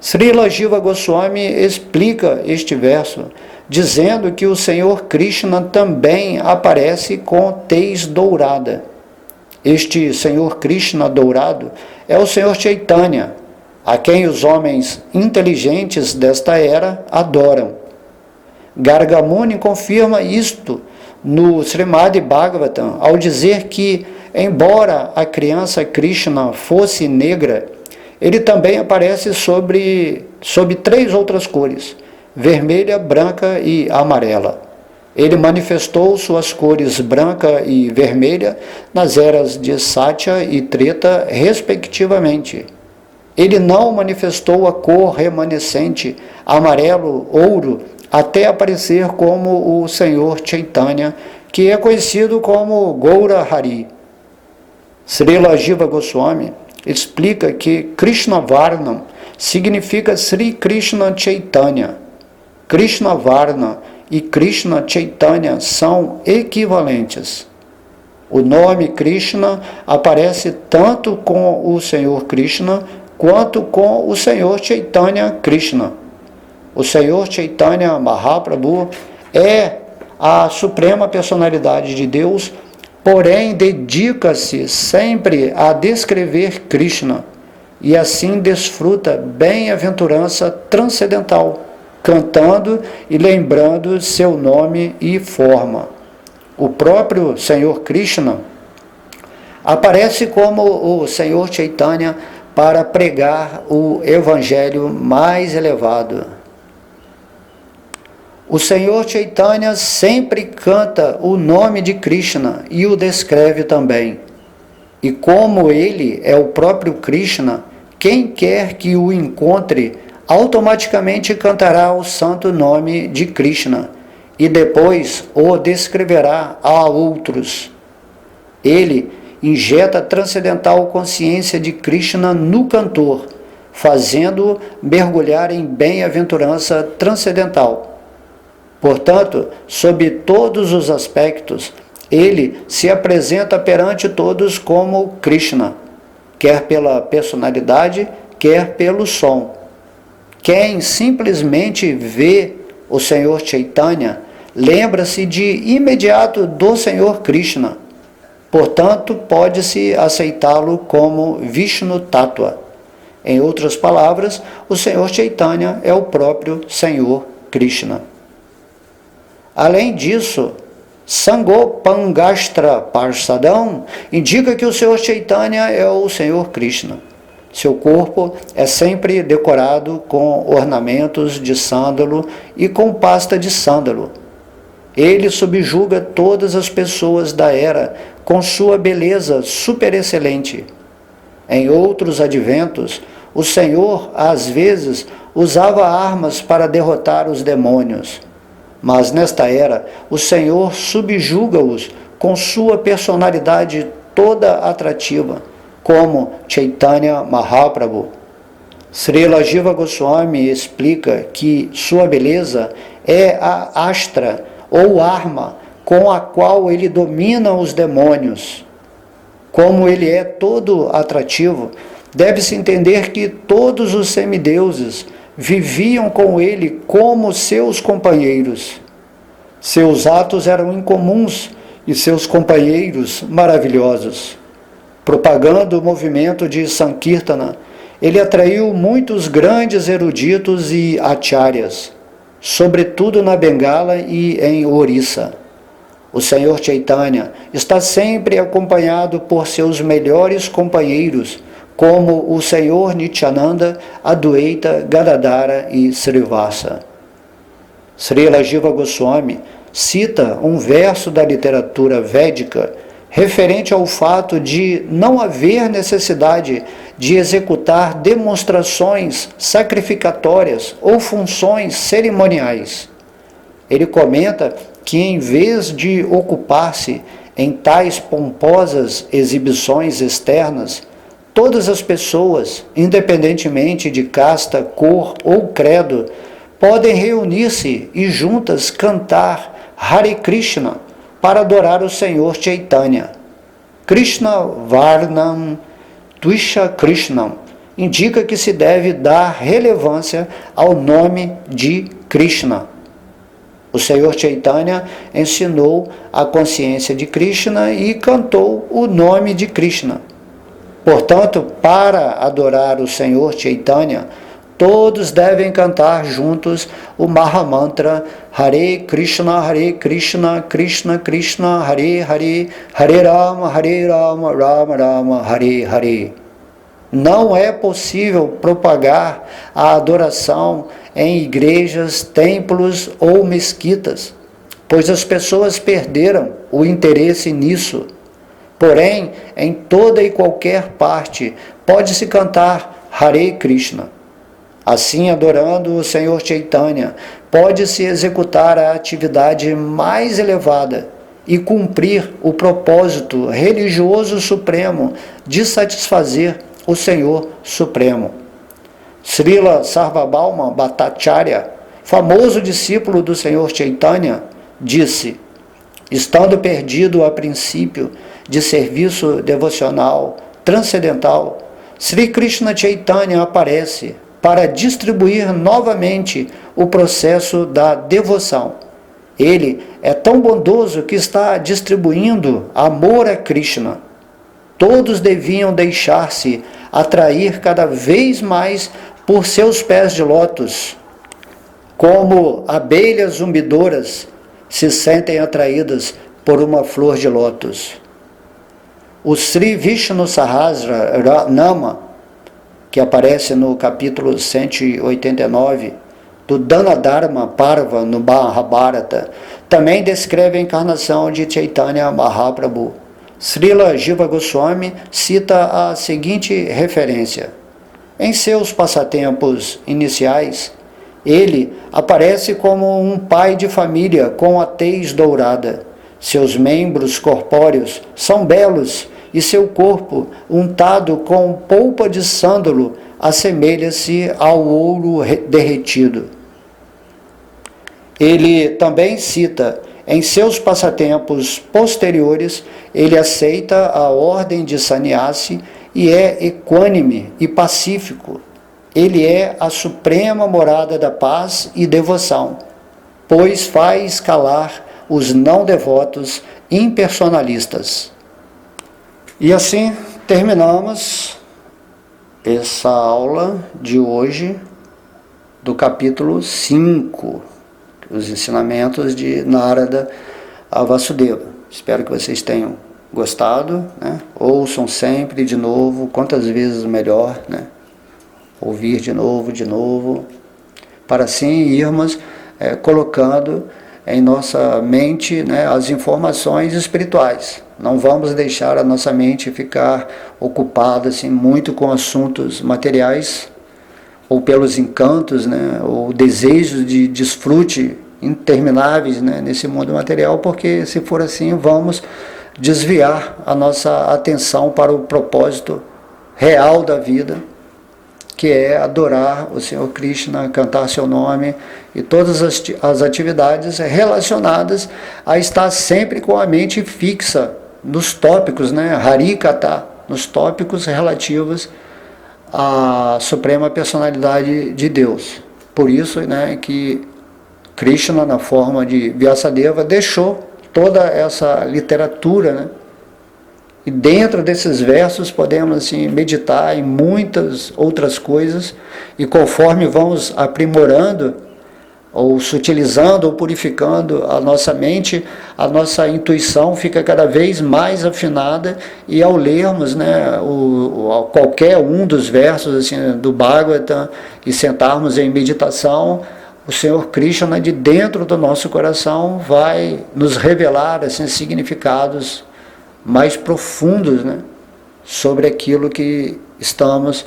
Srila Jiva Goswami explica este verso, dizendo que o Senhor Krishna também aparece com tez dourada. Este Senhor Krishna dourado é o Senhor Chaitanya, a quem os homens inteligentes desta era adoram. Garga Muni confirma isto no Srimad Bhagavatam, ao dizer que, embora a criança Krishna fosse negra, ele também aparece sob 3 outras cores, vermelha, branca e amarela. Ele manifestou suas cores branca e vermelha nas eras de Satya e Treta, respectivamente. Ele não manifestou a cor remanescente, amarelo, ouro, até aparecer como o Senhor Chaitanya, que é conhecido como Gaura Hari. Srila Jiva Goswami explica que Krishna Varnam significa Sri Krishna Chaitanya. Krishna Varna e Krishna Chaitanya são equivalentes. O nome Krishna aparece tanto com o Senhor Krishna quanto com o Senhor Chaitanya Krishna. O Senhor Chaitanya Mahaprabhu é a suprema personalidade de Deus, porém dedica-se sempre a descrever Krishna e assim desfruta bem-aventurança transcendental, cantando e lembrando seu nome e forma. O próprio Senhor Krishna aparece como o Senhor Chaitanya para pregar o evangelho mais elevado. O Senhor Chaitanya sempre canta o nome de Krishna e o descreve também. E como ele é o próprio Krishna, quem quer que o encontre automaticamente cantará o santo nome de Krishna e depois o descreverá a outros. Ele injeta transcendental consciência de Krishna no cantor, fazendo-o mergulhar em bem-aventurança transcendental. Portanto, sob todos os aspectos, ele se apresenta perante todos como Krishna, quer pela personalidade, quer pelo som. Quem simplesmente vê o Senhor Chaitanya, lembra-se de imediato do Senhor Krishna. Portanto, pode-se aceitá-lo como Vishnu Tattva. Em outras palavras, o Senhor Chaitanya é o próprio Senhor Krishna. Além disso, Sangopangastra Parsadam indica que o Senhor Chaitanya é o Senhor Krishna. Seu corpo é sempre decorado com ornamentos de sândalo e com pasta de sândalo. Ele subjuga todas as pessoas da era com sua beleza superexcelente. Em outros adventos, o Senhor, às vezes, usava armas para derrotar os demônios. Mas nesta era, o Senhor subjuga-os com sua personalidade toda atrativa, como Chaitanya Mahaprabhu. Srila Jiva Goswami explica que sua beleza é a astra ou arma com a qual ele domina os demônios. Como ele é todo atrativo, deve-se entender que todos os semideuses viviam com ele como seus companheiros. Seus atos eram incomuns e seus companheiros maravilhosos. Propagando o movimento de Sankirtana, Ele atraiu muitos grandes eruditos e acharyas, sobretudo na Bengala e em Orissa. O Senhor Chaitanya está sempre acompanhado por seus melhores companheiros, como o Senhor Nityananda, Adwaita, Gadadhara e Srivasa. Srila Jiva Goswami cita um verso da literatura védica referente ao fato de não haver necessidade de executar demonstrações sacrificatórias ou funções cerimoniais. Ele comenta que, em vez de ocupar-se em tais pomposas exibições externas, todas as pessoas, independentemente de casta, cor ou credo, podem reunir-se e juntas cantar Hare Krishna para adorar o Senhor Chaitanya. Krishna Varnam Tvisha Krishnam indica que se deve dar relevância ao nome de Krishna. O Senhor Chaitanya ensinou a consciência de Krishna e cantou o nome de Krishna. Portanto, para adorar o Senhor Chaitanya, todos devem cantar juntos o Mahamantra Hare Krishna, Krishna Krishna, Hare Hare, Hare Rama, Rama Rama, Hare Hare. Não é possível propagar a adoração em igrejas, templos ou mesquitas, pois as pessoas perderam o interesse nisso. Porém, em toda e qualquer parte, pode-se cantar Hare Krishna. Assim, adorando o Senhor Chaitanya, pode-se executar a atividade mais elevada e cumprir o propósito religioso supremo de satisfazer o Senhor Supremo. Srila Sarvabhauma Bhattacharya, famoso discípulo do Senhor Chaitanya, disse: estando perdido a princípio de serviço devocional transcendental, Sri Krishna Chaitanya aparece para distribuir novamente o processo da devoção. Ele é tão bondoso que está distribuindo amor a Krishna. Todos deviam deixar-se atrair cada vez mais por seus pés de lótus, como abelhas zumbidoras se sentem atraídas por uma flor de lótus. O Sri Vishnu Sahasra Nama, que aparece no capítulo 189 do Dhanadharma Parva no Mahabharata, também descreve a encarnação de Chaitanya Mahaprabhu. Srila Jiva Goswami cita a seguinte referência: em seus passatempos iniciais, ele aparece como um pai de família com a tez dourada. Seus membros corpóreos são belos e seu corpo, untado com polpa de sândalo, assemelha-se ao ouro derretido. Ele também cita: em seus passatempos posteriores, ele aceita a ordem de sannyasi e é equânime e pacífico. Ele é a suprema morada da paz e devoção, pois faz calar os não devotos impersonalistas. E assim terminamos essa aula de hoje do capítulo 5, os ensinamentos de Narada a Vasudeva. Espero que vocês tenham gostado, né? Ouçam sempre de novo, quantas vezes melhor, né? Ouvir de novo, para assim irmos colocando em nossa mente, né, as informações espirituais. Não vamos deixar a nossa mente ficar ocupada assim, muito com assuntos materiais, ou pelos encantos, né, ou desejos de desfrute intermináveis, né, nesse mundo material, porque se for assim, vamos desviar a nossa atenção para o propósito real da vida, que é adorar o Senhor Krishna, cantar seu nome e todas as atividades relacionadas a estar sempre com a mente fixa nos tópicos, né, Harikata, nos tópicos relativos à Suprema Personalidade de Deus. Por isso, né, que Krishna, na forma de Vyasadeva, deixou toda essa literatura, né, E dentro desses versos podemos assim, meditar em muitas outras coisas, e conforme vamos aprimorando, ou sutilizando, ou purificando a nossa mente, a nossa intuição fica cada vez mais afinada, e ao lermos, né, qualquer um dos versos assim, do Bhagavata e sentarmos em meditação, o Senhor Krishna, de dentro do nosso coração, vai nos revelar assim, significados mais profundos, né, sobre aquilo que estamos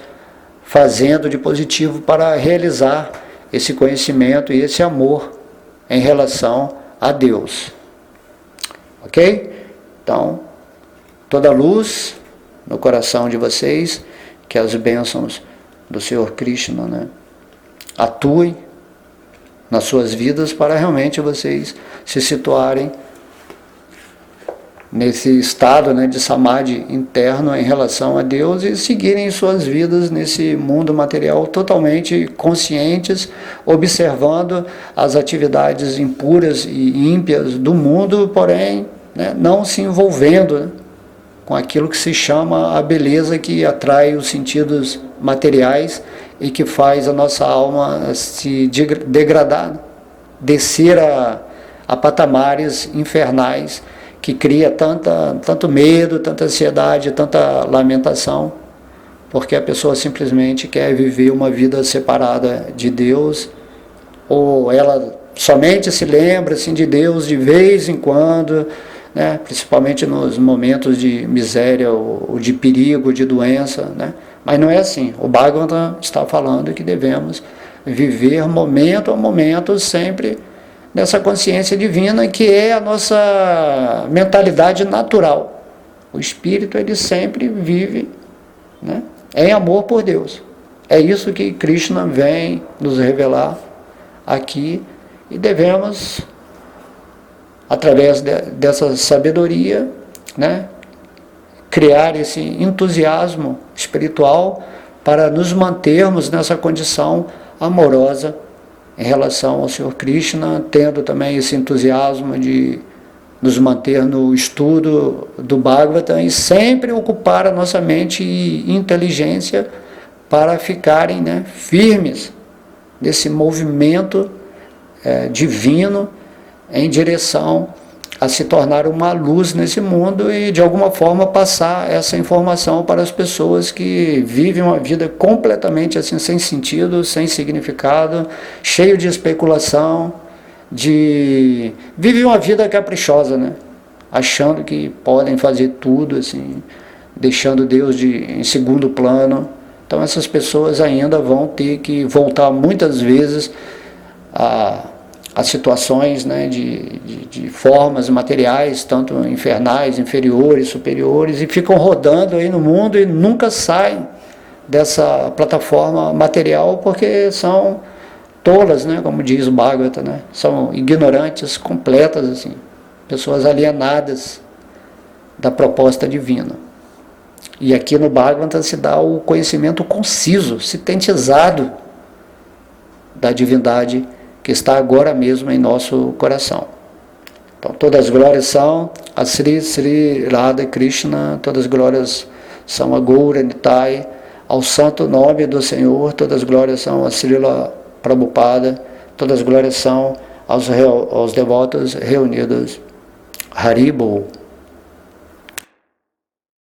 fazendo de positivo para realizar esse conhecimento e esse amor em relação a Deus. Ok? Então, toda luz no coração de vocês, que as bênçãos do Senhor Krishna, né, atuem nas suas vidas para realmente vocês se situarem nesse estado, né, de samadhi interno em relação a Deus e seguirem suas vidas nesse mundo material totalmente conscientes, observando as atividades impuras e ímpias do mundo, porém, né, não se envolvendo, né, com aquilo que se chama a beleza que atrai os sentidos materiais e que faz a nossa alma se degradar, descer a patamares infernais, que cria tanto medo, tanta ansiedade, tanta lamentação, porque a pessoa simplesmente quer viver uma vida separada de Deus, ou ela somente se lembra assim, de Deus de vez em quando, né, principalmente nos momentos de miséria ou de perigo, de doença, né? Mas não é assim. O Bhagavatam está falando que devemos viver momento a momento sempre nessa consciência divina, que é a nossa mentalidade natural. O espírito, ele sempre vive, né, em amor por Deus. É isso que Krishna vem nos revelar aqui, e devemos, através dessa sabedoria, né, criar esse entusiasmo espiritual para nos mantermos nessa condição amorosa em relação ao Senhor Krishna, tendo também esse entusiasmo de nos manter no estudo do Bhagavatam e sempre ocupar a nossa mente e inteligência para ficarem, né, firmes nesse movimento divino em direção a se tornar uma luz nesse mundo e de alguma forma passar essa informação para as pessoas que vivem uma vida completamente assim, sem sentido, sem significado, cheio de especulação, vivem uma vida caprichosa, né? Achando que podem fazer tudo, assim, deixando Deus em segundo plano. Então essas pessoas ainda vão ter que voltar muitas vezes a situações, né, de formas materiais, tanto infernais, inferiores, superiores, e ficam rodando aí no mundo e nunca saem dessa plataforma material porque são tolas, né, como diz o Bhagavata, né, são ignorantes completas, assim, pessoas alienadas da proposta divina. E aqui no Bhagavata se dá o conhecimento conciso, sintetizado da divindade que está agora mesmo em nosso coração. Então, todas as glórias são a Sri Radha Krishna, todas as glórias são a Gaura Nitai, ao santo nome do Senhor, todas as glórias são a Srila Prabhupada, todas as glórias são aos devotos reunidos. Haribol.